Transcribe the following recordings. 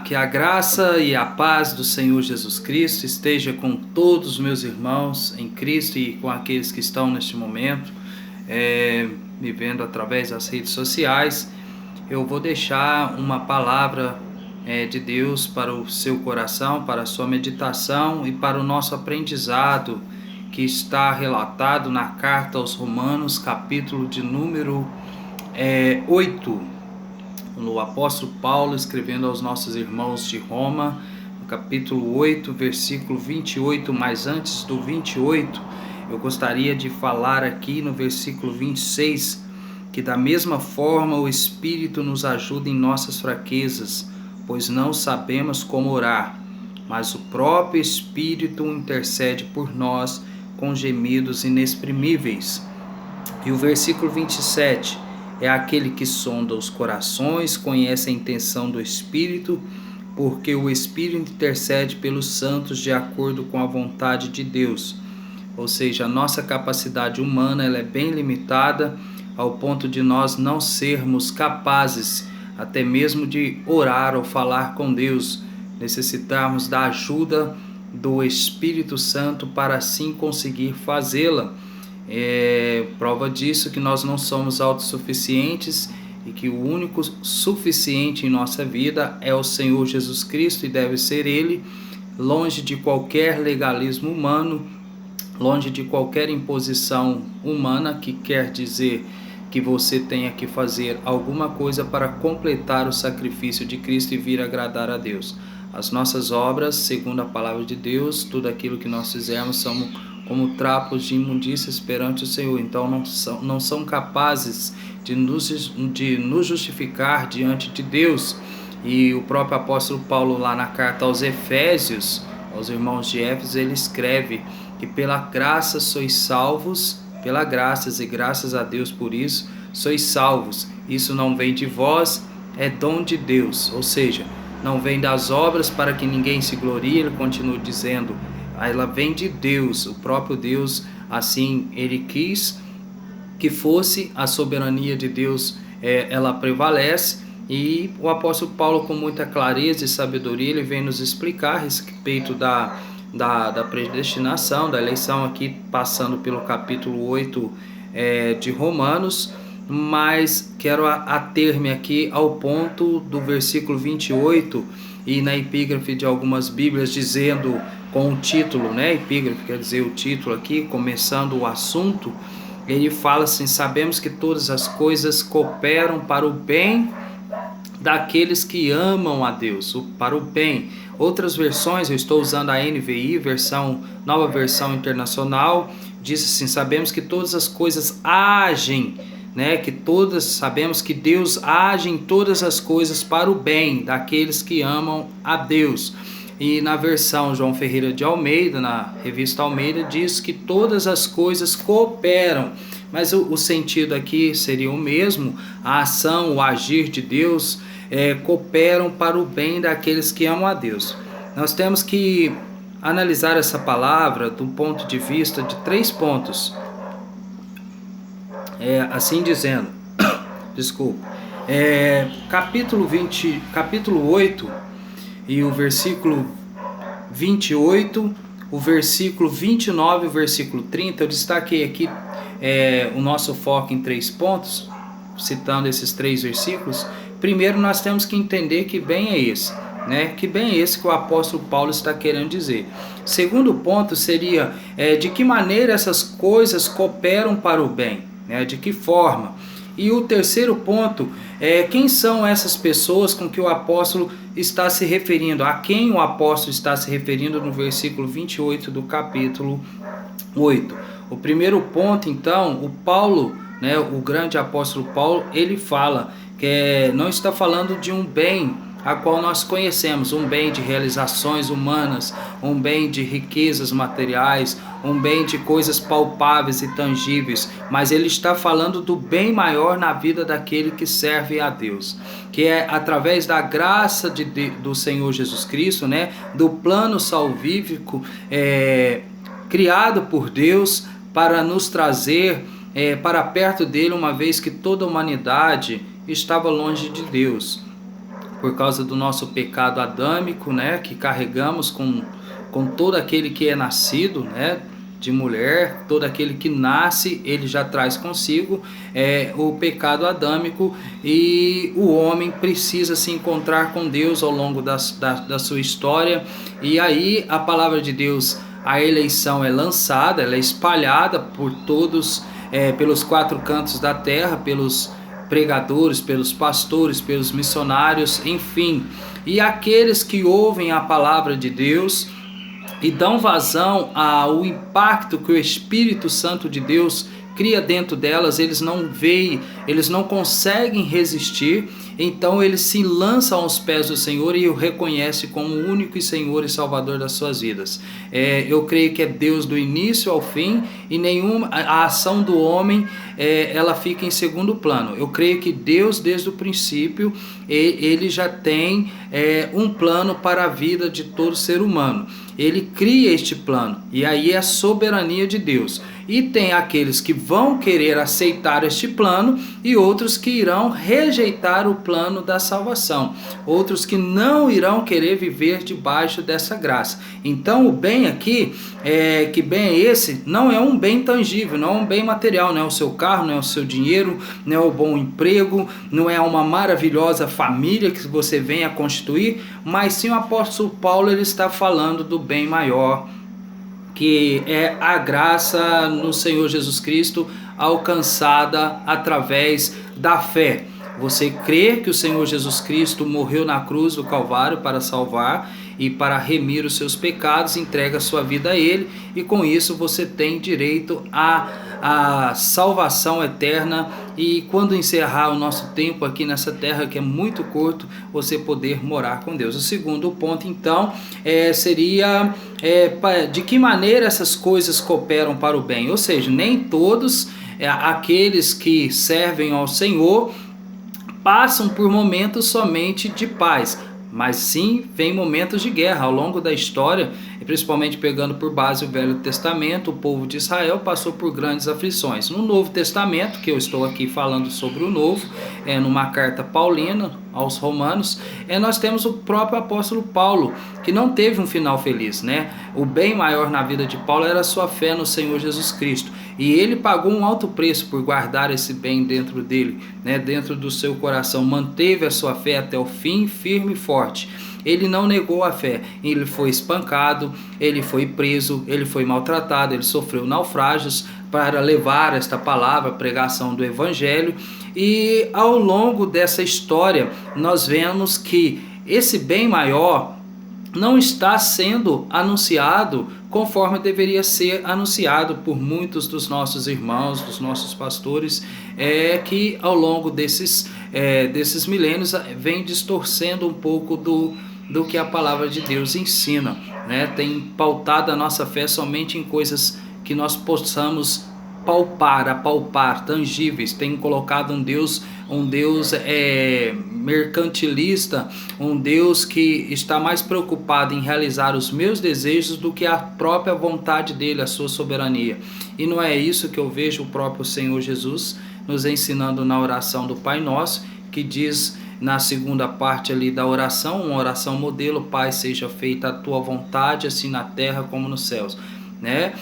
Que a graça e a paz do Senhor Jesus Cristo esteja com todos os meus irmãos em Cristo e com aqueles que estão neste momento me vendo através das redes sociais. Eu vou deixar uma palavra de Deus para o seu coração, para a sua meditação e para o nosso aprendizado, que está relatado na carta aos Romanos, capítulo de número 8. O apóstolo Paulo escrevendo aos nossos irmãos de Roma, no capítulo 8, versículo 28, mas antes do 28, eu gostaria de falar aqui no versículo 26, que da mesma forma o Espírito nos ajuda em nossas fraquezas, pois não sabemos como orar, mas o próprio Espírito intercede por nós com gemidos inexprimíveis. E o versículo 27, é aquele que sonda os corações, conhece a intenção do Espírito, porque o Espírito intercede pelos santos de acordo com a vontade de Deus. Ou seja, a nossa capacidade humana ela é bem limitada, ao ponto de nós não sermos capazes até mesmo de orar ou falar com Deus. Necessitarmos da ajuda do Espírito Santo para assim conseguir fazê-la. Prova disso que nós não somos autossuficientes e que o único suficiente em nossa vida é o Senhor Jesus Cristo, e deve ser Ele, longe de qualquer legalismo humano, longe de qualquer imposição humana, que quer dizer que você tenha que fazer alguma coisa para completar o sacrifício de Cristo e vir agradar a Deus. As nossas obras, segundo a palavra de Deus, tudo aquilo que nós fizermos são como trapos de imundícia perante o Senhor. Então não são capazes de nos justificar diante de Deus. E o próprio apóstolo Paulo, lá na carta aos Efésios, aos irmãos de Éfeso, ele escreve que pela graça sois salvos, pela graça, e graças a Deus por isso, sois salvos. Isso não vem de vós, é dom de Deus. Ou seja, não vem das obras para que ninguém se glorie. Ele continua dizendo, ela vem de Deus, o próprio Deus, assim Ele quis que fosse, a soberania de Deus ela prevalece. E o apóstolo Paulo, com muita clareza e sabedoria, ele vem nos explicar a respeito da predestinação, da eleição, aqui passando pelo capítulo 8 de Romanos, mas quero ater-me aqui ao ponto do versículo 28, e na epígrafe de algumas bíblias dizendo, com o título, epígrafe quer dizer o título aqui, começando o assunto, ele fala assim: sabemos que todas as coisas cooperam para o bem daqueles que amam a Deus, para o bem. Outras versões, eu estou usando a NVI, nova versão internacional, diz assim: sabemos que todas as coisas agem, sabemos que Deus age em todas as coisas para o bem daqueles que amam a Deus. E na versão João Ferreira de Almeida, na revista Almeida, diz que todas as coisas cooperam, mas o sentido aqui seria o mesmo. A ação, o agir de Deus cooperam para o bem daqueles que amam a Deus. Nós temos que analisar essa palavra do ponto de vista de 3 pontos. Assim dizendo, capítulo 8 e o versículo 28, o versículo 29 e o versículo 30, eu destaquei aqui o nosso foco em 3 pontos, citando esses 3 versículos. Primeiro, nós temos que entender que bem é esse, que bem é esse que o apóstolo Paulo está querendo dizer. Segundo ponto seria de que maneira essas coisas cooperam para o bem, de que forma. E o terceiro ponto é quem são essas pessoas com que o apóstolo está se referindo, a quem o apóstolo está se referindo no versículo 28 do capítulo 8. O primeiro ponto, então, o Paulo, o grande apóstolo Paulo, ele fala que não está falando de um bem a qual nós conhecemos, um bem de realizações humanas, um bem de riquezas materiais, um bem de coisas palpáveis e tangíveis, mas ele está falando do bem maior na vida daquele que serve a Deus, que é através da graça do Senhor Jesus Cristo, do plano salvífico criado por Deus para nos trazer para perto dele, uma vez que toda a humanidade estava longe de Deus. por causa do nosso pecado adâmico, né, que carregamos com todo aquele que é nascido, né, de mulher. Todo aquele que nasce, ele já traz consigo o pecado adâmico, e o homem precisa se encontrar com Deus ao longo da sua história. E aí a palavra de Deus, a eleição é lançada, ela é espalhada por todos, pelos quatro cantos da terra, pelos pregadores, pelos pastores, pelos missionários, enfim. E aqueles que ouvem a palavra de Deus e dão vazão ao impacto que o Espírito Santo de Deus cria dentro delas, eles não veem, eles não conseguem resistir, então eles se lançam aos pés do Senhor e o reconhecem como o único e Senhor e Salvador das suas vidas. Eu creio que é Deus do início ao fim, e nenhuma a ação do homem ela fica em segundo plano. Eu creio que Deus, desde o princípio, ele já tem um plano para a vida de todo ser humano. Ele cria este plano, e aí é a soberania de Deus. E tem aqueles que vão querer aceitar este plano, e outros que irão rejeitar o plano da salvação. Outros que não irão querer viver debaixo dessa graça. Então o bem aqui, que bem é esse? Não é um bem tangível, não é um bem material, não é o seu carro, não é o seu dinheiro, não é o bom emprego, não é uma maravilhosa família que você venha constituir, mas sim o apóstolo Paulo, ele está falando do bem maior, que é a graça no Senhor Jesus Cristo, alcançada através da fé. Você crê que o Senhor Jesus Cristo morreu na cruz do Calvário para salvar e para remir os seus pecados, entrega a sua vida a Ele, e com isso você tem direito à salvação eterna, e quando encerrar o nosso tempo aqui nessa terra, que é muito curto, você poder morar com Deus. O segundo ponto, então, seria de que maneira essas coisas cooperam para o bem. Ou seja, nem todos aqueles que servem ao Senhor passam por momentos somente de paz, mas sim vem momentos de guerra ao longo da história, e principalmente pegando por base o Velho Testamento. O povo de Israel passou por grandes aflições. No Novo Testamento, que eu estou aqui falando sobre o Novo, numa carta paulina aos Romanos, nós temos o próprio apóstolo Paulo, que não teve um final feliz, né? O bem maior na vida de Paulo era a sua fé no Senhor Jesus Cristo, e ele pagou um alto preço por guardar esse bem dentro dele, né? Dentro do seu coração, manteve a sua fé até o fim, firme e forte. Ele não negou a fé, ele foi espancado, ele foi preso, ele foi maltratado, ele sofreu naufrágios para levar esta palavra, a pregação do Evangelho. E ao longo dessa história nós vemos que esse bem maior não está sendo anunciado conforme deveria ser anunciado por muitos dos nossos irmãos, dos nossos pastores, que ao longo desses milênios vem distorcendo um pouco do que a palavra de Deus ensina, né? Tem pautado a nossa fé somente em coisas que nós possamos apalpar, tangíveis. Tem colocado um Deus mercantilista, um Deus que está mais preocupado em realizar os meus desejos do que a própria vontade dele, a sua soberania. E não é isso que eu vejo o próprio Senhor Jesus nos ensinando na oração do Pai Nosso, que diz na segunda parte ali da oração, uma oração modelo: Pai, seja feita a tua vontade, assim na terra como nos céus, né?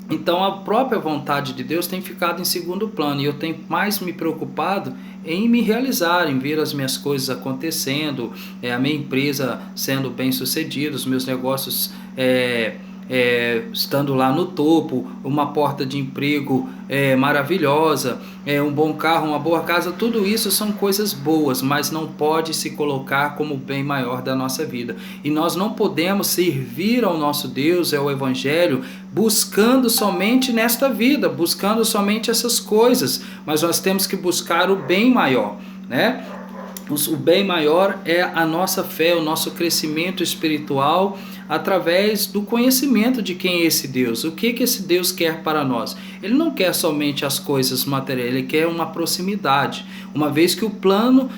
Então a própria vontade de Deus tem ficado em segundo plano, e eu tenho mais me preocupado em me realizar, em ver as minhas coisas acontecendo, a minha empresa sendo bem sucedida, os meus negócios estando lá no topo, uma porta de emprego maravilhosa, um bom carro, uma boa casa. Tudo isso são coisas boas, mas não pode se colocar como o bem maior da nossa vida. E nós não podemos servir ao nosso Deus, ao Evangelho, buscando somente nesta vida, buscando somente essas coisas, mas nós temos que buscar o bem maior, né? O bem maior é a nossa fé, o nosso crescimento espiritual, através do conhecimento de quem é esse Deus. O que esse Deus quer para nós? Ele não quer somente as coisas materiais, ele quer uma proximidade, uma vez que o plano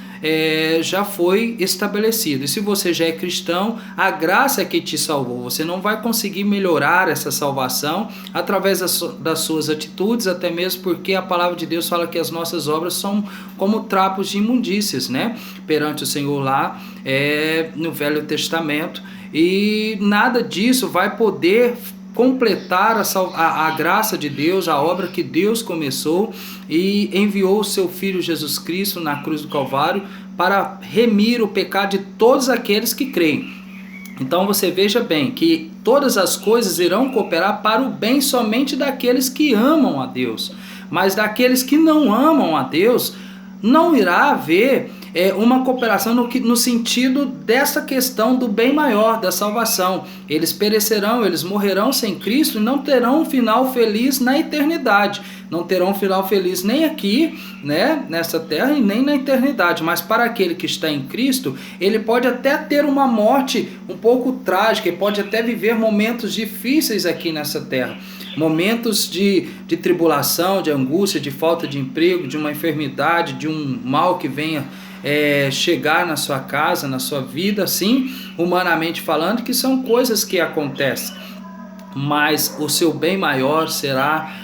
já foi estabelecido. E se você já é cristão, a graça é que te salvou. Você não vai conseguir melhorar essa salvação através das suas atitudes, até mesmo porque a palavra de Deus fala que as nossas obras são como trapos de imundícias, né? Perante o Senhor lá no Velho Testamento, e nada disso vai poder completar a graça de Deus, a obra que Deus começou e enviou o seu Filho Jesus Cristo na cruz do Calvário para remir o pecado de todos aqueles que creem. Então você veja bem que todas as coisas irão cooperar para o bem somente daqueles que amam a Deus, mas daqueles que não amam a Deus não irá haver uma cooperação no sentido dessa questão do bem maior, da salvação. Eles perecerão, eles morrerão sem Cristo e não terão um final feliz na eternidade. Não terão um final feliz nem aqui, né, nessa terra, e nem na eternidade. Mas para aquele que está em Cristo, ele pode até ter uma morte um pouco trágica, ele pode até viver momentos difíceis aqui nessa terra. Momentos de tribulação, de angústia, de falta de emprego, de uma enfermidade, de um mal que venha chegar na sua casa, na sua vida, assim, humanamente falando, que são coisas que acontecem. Mas o seu bem maior será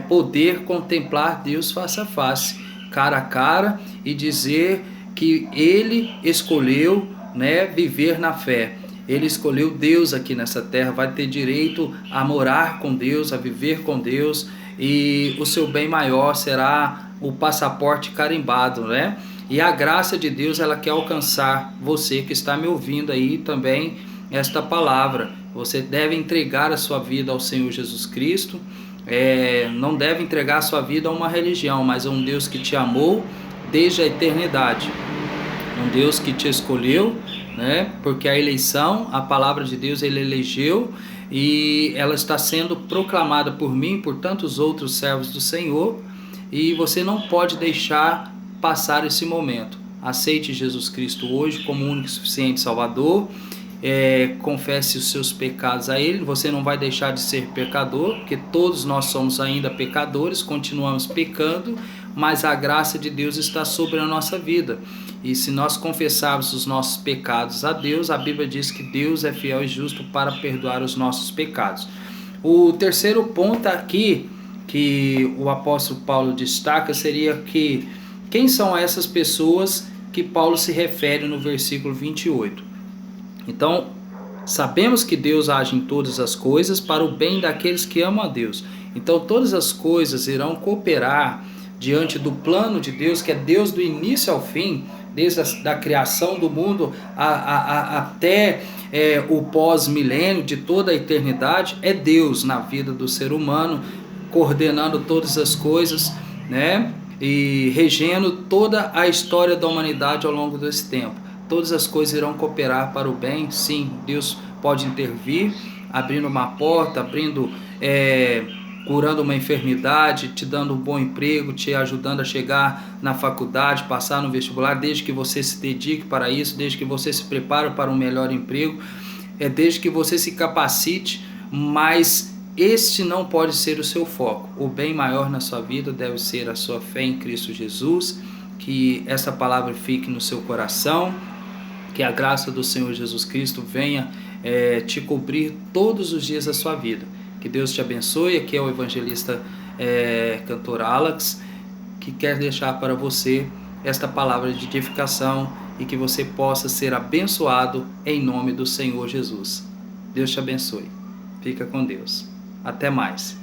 poder contemplar Deus face a face, cara a cara, e dizer que Ele escolheu, né, viver na fé. Ele escolheu Deus aqui nessa terra, vai ter direito a morar com Deus, a viver com Deus, e o seu bem maior será o passaporte carimbado, né? E a graça de Deus, ela quer alcançar você que está me ouvindo aí também esta palavra. Você deve entregar a sua vida ao Senhor Jesus Cristo, não deve entregar a sua vida a uma religião, mas a um Deus que te amou desde a eternidade, um Deus que te escolheu, né? Porque a eleição, a palavra de Deus, Ele elegeu, e ela está sendo proclamada por mim, por tantos outros servos do Senhor, e você não pode deixar passar esse momento. Aceite Jesus Cristo hoje como único e suficiente Salvador, confesse os seus pecados a Ele. Você não vai deixar de ser pecador, porque todos nós somos ainda pecadores, continuamos pecando, mas a graça de Deus está sobre a nossa vida. E se nós confessarmos os nossos pecados a Deus, a Bíblia diz que Deus é fiel e justo para perdoar os nossos pecados. O terceiro ponto aqui que o apóstolo Paulo destaca seria que quem são essas pessoas que Paulo se refere no versículo 28. Então, sabemos que Deus age em todas as coisas para o bem daqueles que amam a Deus. Então, todas as coisas irão cooperar diante do plano de Deus, que é Deus do início ao fim, desde a criação do mundo até o pós-milênio, de toda a eternidade. É Deus na vida do ser humano, coordenando todas as coisas, né? E regendo toda a história da humanidade ao longo desse tempo. Todas as coisas irão cooperar para o bem. Sim, Deus pode intervir, abrindo uma porta, curando uma enfermidade, te dando um bom emprego, te ajudando a chegar na faculdade, passar no vestibular, desde que você se dedique para isso, desde que você se prepare para um melhor emprego, desde que você se capacite, mas este não pode ser o seu foco. O bem maior na sua vida deve ser a sua fé em Cristo Jesus. Que essa palavra fique no seu coração, que a graça do Senhor Jesus Cristo venha te cobrir todos os dias da sua vida. Que Deus te abençoe. Aqui é o evangelista cantor Alex, que quer deixar para você esta palavra de edificação e que você possa ser abençoado em nome do Senhor Jesus. Deus te abençoe. Fica com Deus. Até mais.